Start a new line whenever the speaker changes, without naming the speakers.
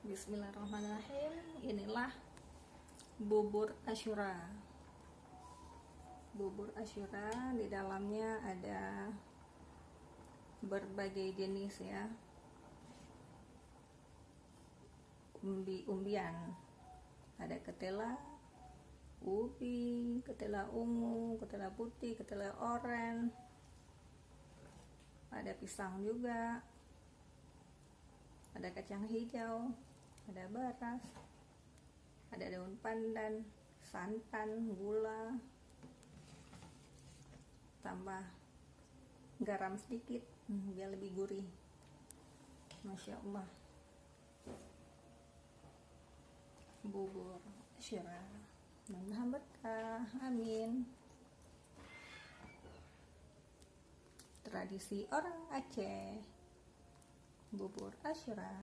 Bismillahirrahmanirrahim. Inilah bubur Asyura. Bubur Asyura di dalamnya ada berbagai jenis ya, umbi-umbian. Ada ketela, ubi, ketela ungu, ketela putih, ketela oranye. Ada pisang juga, ada kacang hijau, ada beras, ada daun pandan, santan, gula, tambah garam sedikit biar lebih gurih. Masya Allah, bubur Asyura, mudah-mudahan berkah, amin. Tradisi orang Aceh, bubur Asyura.